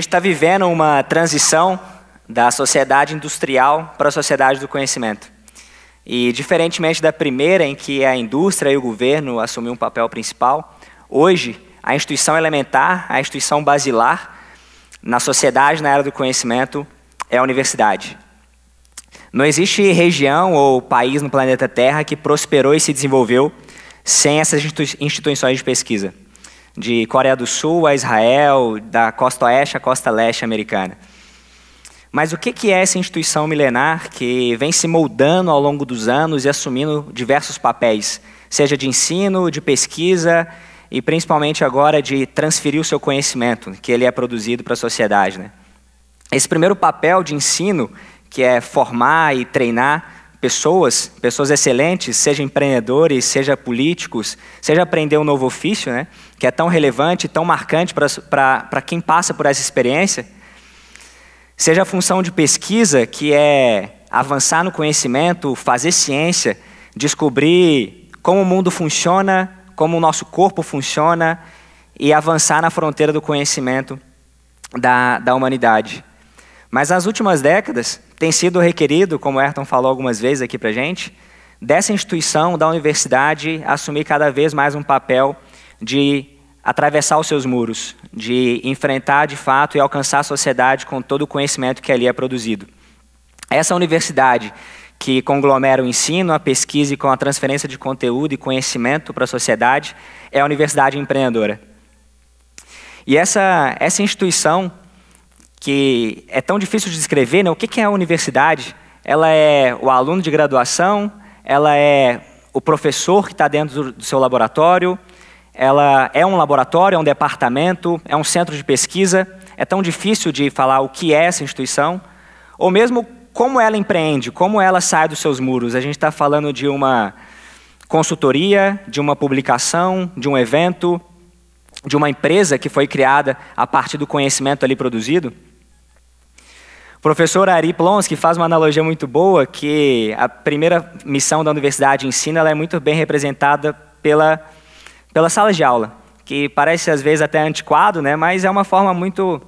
gente está vivendo uma transição da sociedade industrial para a sociedade do conhecimento. E, diferentemente da primeira, em que a indústria e o governo assumiam um papel principal, hoje, a instituição elementar, a instituição basilar, na sociedade, na era do conhecimento, é a universidade. Não existe região ou país no planeta Terra que prosperou e se desenvolveu sem essas instituições de pesquisa. De Coreia do Sul a Israel, da costa oeste à costa leste americana. Mas o que é essa instituição milenar que vem se moldando ao longo dos anos e assumindo diversos papéis, seja de ensino, de pesquisa e principalmente agora de transferir o seu conhecimento, que ele é produzido para a sociedade, né? Esse primeiro papel de ensino, que é formar e treinar pessoas excelentes, seja empreendedores, seja políticos, seja aprender um novo ofício, né, que é tão relevante, tão marcante para quem passa por essa experiência, seja a função de pesquisa, que é avançar no conhecimento, fazer ciência, descobrir como o mundo funciona, como o nosso corpo funciona e avançar na fronteira do conhecimento da humanidade. Mas nas últimas décadas tem sido requerido, como o Ayrton falou algumas vezes aqui para a gente, dessa instituição, da universidade, assumir cada vez mais um papel de atravessar os seus muros, de enfrentar de fato e alcançar a sociedade com todo o conhecimento que ali é produzido. Essa universidade que conglomera o ensino, a pesquisa e com a transferência de conteúdo e conhecimento para a sociedade é a universidade empreendedora. E essa instituição, que é tão difícil de descrever, né? O que é a universidade? Ela é o aluno de graduação, ela é o professor que está dentro do seu laboratório, ela é um laboratório, é um departamento, é um centro de pesquisa. É tão difícil de falar o que é essa instituição, ou mesmo como ela empreende, como ela sai dos seus muros. A gente está falando de uma consultoria, de uma publicação, de um evento, de uma empresa que foi criada a partir do conhecimento ali produzido. O professor Ari Plonsky faz uma analogia muito boa, que a primeira missão da universidade de ensino ela é muito bem representada pela sala de aula, que parece às vezes até antiquado, né, mas é uma forma muito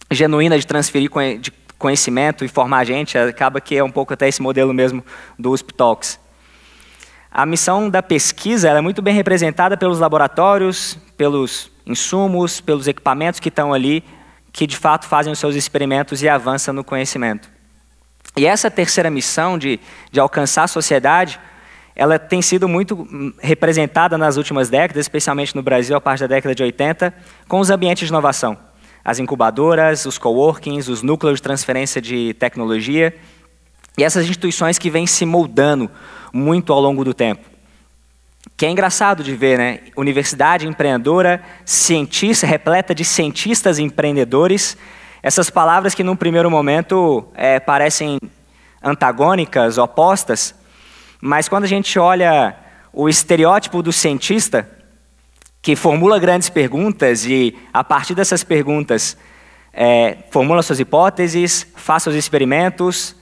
genuína de transferir conhecimento e formar a gente, acaba que é um pouco até esse modelo mesmo do USP Talks. A missão da pesquisa ela é muito bem representada pelos laboratórios, pelos insumos, pelos equipamentos que estão ali, que de fato fazem os seus experimentos e avançam no conhecimento. E essa terceira missão de alcançar a sociedade, ela tem sido muito representada nas últimas décadas, especialmente no Brasil, a partir da década de 80, com os ambientes de inovação. As incubadoras, os coworkings, os núcleos de transferência de tecnologia, e essas instituições que vêm se moldando muito ao longo do tempo. Que é engraçado de ver, né? Universidade empreendedora, cientista, repleta de cientistas empreendedores. Essas palavras que, num primeiro momento, parecem antagônicas, opostas, mas quando a gente olha o estereótipo do cientista, que formula grandes perguntas e, a partir dessas perguntas, formula suas hipóteses, faz seus experimentos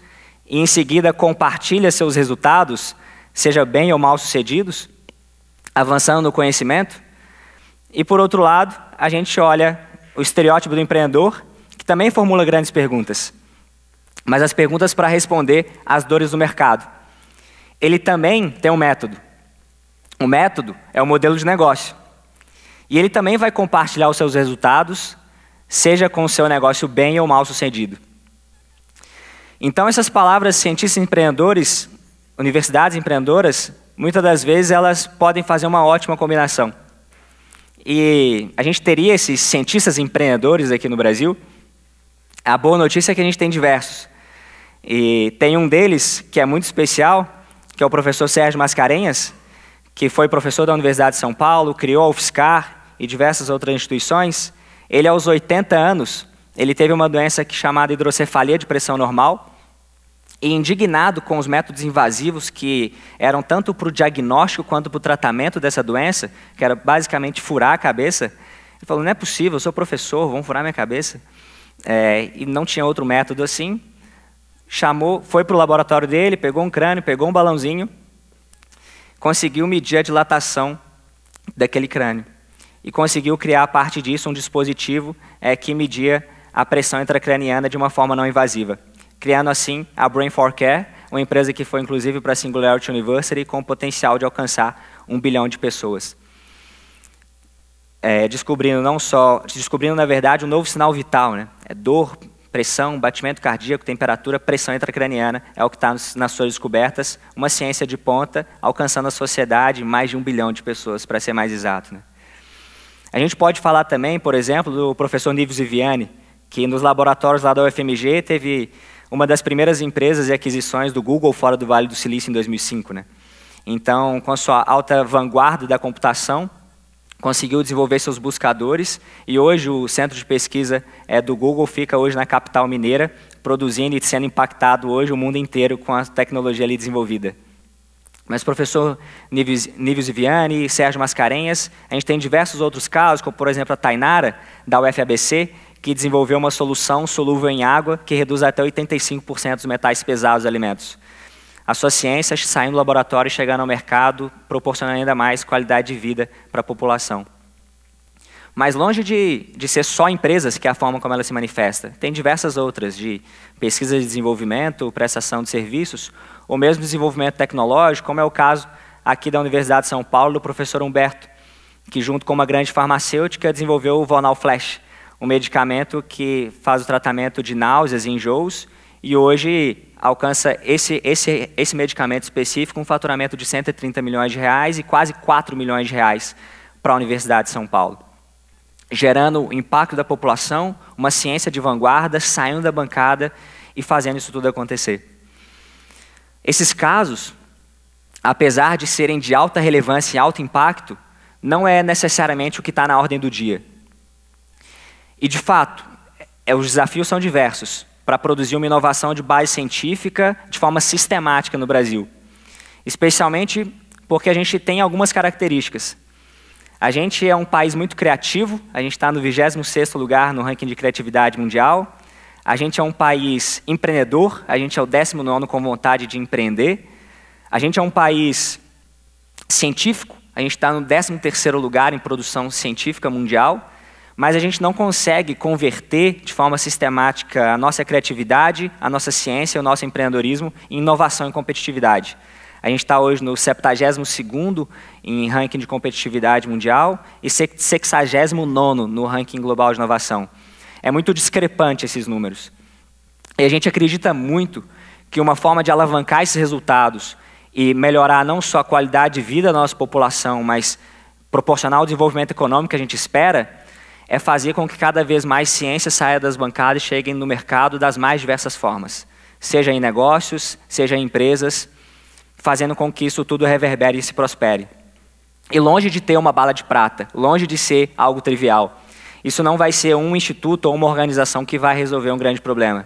e, em seguida, compartilha seus resultados, seja bem ou mal sucedidos, avançando no conhecimento. E, por outro lado, a gente olha o estereótipo do empreendedor, que também formula grandes perguntas, mas as perguntas para responder às dores do mercado. Ele também tem um método. O método é o modelo de negócio. E ele também vai compartilhar os seus resultados, seja com o seu negócio bem ou mal sucedido. Então, essas palavras cientistas empreendedores, universidades empreendedoras, muitas das vezes elas podem fazer uma ótima combinação. E a gente teria esses cientistas empreendedores aqui no Brasil. A boa notícia é que a gente tem diversos. E tem um deles que é muito especial, que é o professor Sérgio Mascarenhas, que foi professor da Universidade de São Paulo, criou a UFSCar e diversas outras instituições. Ele, aos 80 anos, ele teve uma doença chamada hidrocefalia de pressão normal, e indignado com os métodos invasivos que eram tanto para o diagnóstico quanto para o tratamento dessa doença, que era basicamente furar a cabeça, ele falou, não é possível, eu sou professor, vão furar minha cabeça. E não tinha outro método assim. Foi para o laboratório dele, pegou um crânio, pegou um balãozinho, conseguiu medir a dilatação daquele crânio. E conseguiu criar, a partir disso, um dispositivo que media a pressão intracraniana de uma forma não invasiva, criando assim a Brain4Care, uma empresa que foi inclusive para a Singularity University com o potencial de alcançar 1 bilhão de pessoas. Descobrindo na verdade um novo sinal vital, né? Dor, pressão, batimento cardíaco, temperatura, pressão intracraniana é o que está nas suas descobertas, uma ciência de ponta, alcançando a sociedade mais de 1 bilhão de pessoas, para ser mais exato, né? A gente pode falar também, por exemplo, do professor Nives Viviani, que nos laboratórios lá da UFMG teve uma das primeiras empresas e aquisições do Google fora do Vale do Silício em 2005, né? Então, com a sua alta vanguarda da computação, conseguiu desenvolver seus buscadores e hoje o centro de pesquisa do Google fica hoje na capital mineira, produzindo e sendo impactado hoje o mundo inteiro com a tecnologia ali desenvolvida. Mas o professor Nives Viviani, Sérgio Mascarenhas, a gente tem diversos outros casos, como por exemplo a Tainara, da UFABC, que desenvolveu uma solução solúvel em água que reduz até 85% dos metais pesados dos alimentos. A sua ciência saindo do laboratório e chegando ao mercado, proporcionando ainda mais qualidade de vida para a população. Mas longe de ser só empresas, que é a forma como ela se manifesta, tem diversas outras, de pesquisa de desenvolvimento, prestação de serviços, ou mesmo desenvolvimento tecnológico, como é o caso aqui da Universidade de São Paulo, do professor Humberto, que junto com uma grande farmacêutica desenvolveu o Vonal Flash, um medicamento que faz o tratamento de náuseas e enjoos, e hoje alcança esse medicamento específico um faturamento de 130 milhões de reais e quase 4 milhões de reais para a Universidade de São Paulo, gerando o impacto da população, uma ciência de vanguarda, saindo da bancada e fazendo isso tudo acontecer. Esses casos, apesar de serem de alta relevância e alto impacto, não é necessariamente o que está na ordem do dia. E, de fato, os desafios são diversos para produzir uma inovação de base científica de forma sistemática no Brasil. Especialmente porque a gente tem algumas características. A gente é um país muito criativo, a gente está no 26º lugar no ranking de criatividade mundial. A gente é um país empreendedor, a gente é o 19º com vontade de empreender. A gente é um país científico, a gente está no 13º lugar em produção científica mundial. Mas a gente não consegue converter de forma sistemática a nossa criatividade, a nossa ciência, o nosso empreendedorismo em inovação e competitividade. A gente está hoje no 72º em ranking de competitividade mundial e 69º no ranking global de inovação. É muito discrepante esses números. E a gente acredita muito que uma forma de alavancar esses resultados e melhorar não só a qualidade de vida da nossa população, mas proporcionar o desenvolvimento econômico que a gente espera, é fazer com que cada vez mais ciência saia das bancadas e chegue no mercado das mais diversas formas. Seja em negócios, seja em empresas, fazendo com que isso tudo reverbere e se prospere. E longe de ter uma bala de prata, longe de ser algo trivial. Isso não vai ser um instituto ou uma organização que vai resolver um grande problema.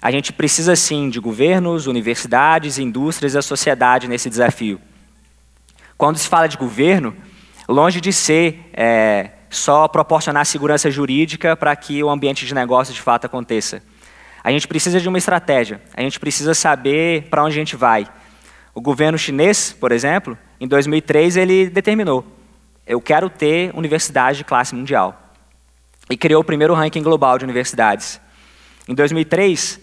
A gente precisa sim de governos, universidades, indústrias e a sociedade nesse desafio. Quando se fala de governo, longe de ser só proporcionar segurança jurídica para que o ambiente de negócio de fato aconteça. A gente precisa de uma estratégia, a gente precisa saber para onde a gente vai. O governo chinês, por exemplo, em 2003 ele determinou: eu quero ter universidades de classe mundial. E criou o primeiro ranking global de universidades. Em 2003,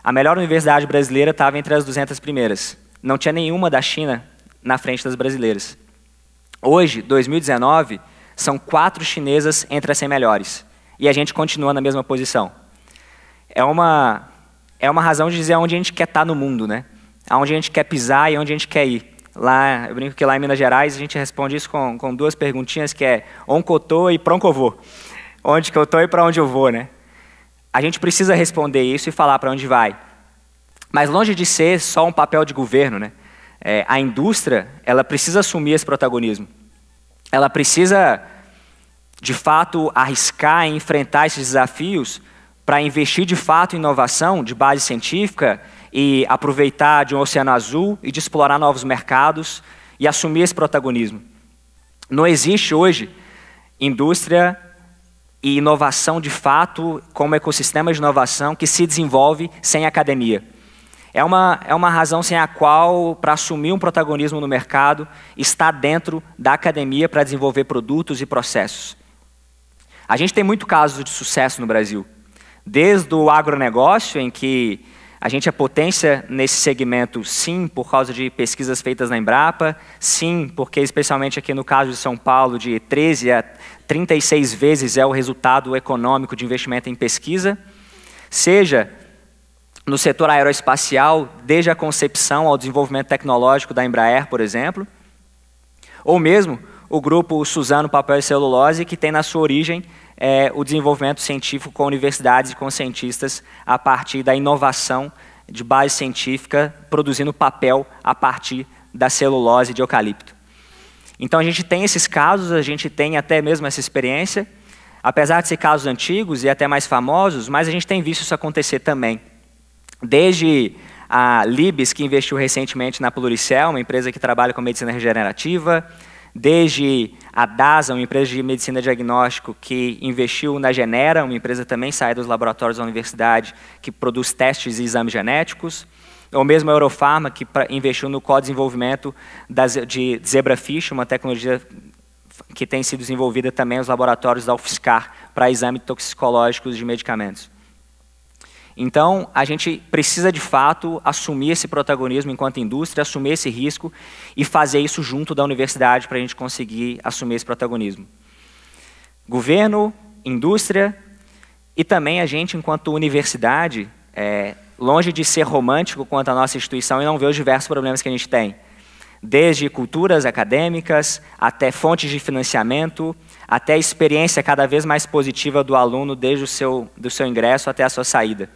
a melhor universidade brasileira estava entre as 200 primeiras. Não tinha nenhuma da China na frente das brasileiras. Hoje, 2019, são 4 chinesas entre as 100 melhores. E a gente continua na mesma posição. É uma razão de dizer onde a gente quer estar no mundo, né? Aonde a gente quer pisar e onde a gente quer ir. Lá, eu brinco que lá em Minas Gerais a gente responde isso com 2 perguntinhas, que é onde que eu tô e para onde que eu vou. Onde que eu tô e para onde eu vou, né? A gente precisa responder isso e falar para onde vai. Mas longe de ser só um papel de governo, né? A indústria, ela precisa assumir esse protagonismo. Ela precisa, de fato, arriscar e enfrentar esses desafios para investir, de fato, em inovação de base científica e aproveitar de um oceano azul e de explorar novos mercados e assumir esse protagonismo. Não existe hoje indústria e inovação, de fato, como ecossistema de inovação que se desenvolve sem academia. É uma razão sem a qual, para assumir um protagonismo no mercado, está dentro da academia para desenvolver produtos e processos. A gente tem muito casos de sucesso no Brasil. Desde o agronegócio, em que a gente é potência nesse segmento, sim, por causa de pesquisas feitas na Embrapa, sim, porque especialmente aqui no caso de São Paulo, de 13 a 36 vezes é o resultado econômico de investimento em pesquisa, seja no setor aeroespacial, desde a concepção ao desenvolvimento tecnológico da Embraer, por exemplo, ou mesmo o grupo Suzano Papel e Celulose, que tem na sua origem o desenvolvimento científico com universidades e com cientistas a partir da inovação de base científica, produzindo papel a partir da celulose de eucalipto. Então a gente tem esses casos, a gente tem até mesmo essa experiência, apesar de ser casos antigos e até mais famosos, mas a gente tem visto isso acontecer também. Desde a Libes, que investiu recentemente na Pluricel, uma empresa que trabalha com medicina regenerativa, desde a DASA, uma empresa de medicina diagnóstico que investiu na Genera, uma empresa também saída dos laboratórios da universidade que produz testes e exames genéticos, ou mesmo a Eurofarma, que investiu no co-desenvolvimento de Zebrafish, uma tecnologia que tem sido desenvolvida também nos laboratórios da UFSCar para exames toxicológicos de medicamentos. Então, a gente precisa, de fato, assumir esse protagonismo enquanto indústria, assumir esse risco e fazer isso junto da universidade para a gente conseguir assumir esse protagonismo. Governo, indústria e também a gente, enquanto universidade, longe de ser romântico quanto à nossa instituição e não ver os diversos problemas que a gente tem. Desde culturas acadêmicas, até fontes de financiamento, até a experiência cada vez mais positiva do aluno desde do seu ingresso até a sua saída.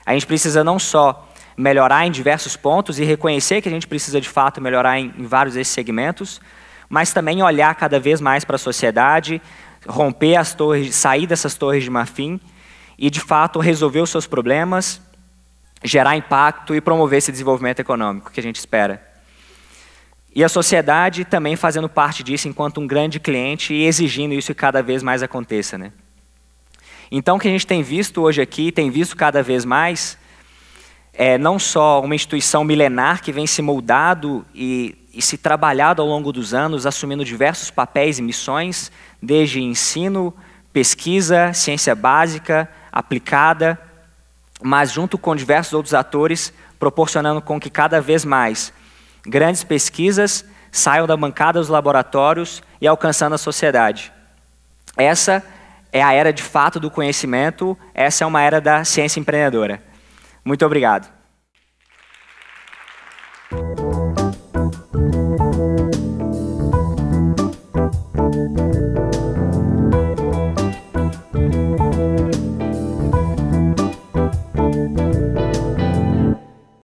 A gente precisa não só melhorar em diversos pontos e reconhecer que a gente precisa de fato melhorar em vários desses segmentos, mas também olhar cada vez mais para a sociedade, romper as torres, sair dessas torres de marfim e de fato resolver os seus problemas, gerar impacto e promover esse desenvolvimento econômico que a gente espera. E a sociedade também fazendo parte disso enquanto um grande cliente e exigindo isso que cada vez mais aconteça, né? Então, o que a gente tem visto hoje aqui, tem visto cada vez mais, não só uma instituição milenar que vem se moldado e se trabalhado ao longo dos anos, assumindo diversos papéis e missões, desde ensino, pesquisa, ciência básica, aplicada, mas junto com diversos outros atores, proporcionando com que cada vez mais grandes pesquisas saiam da bancada dos laboratórios e alcançando a sociedade. Essa é a era de fato do conhecimento, essa é uma era da ciência empreendedora. Muito obrigado.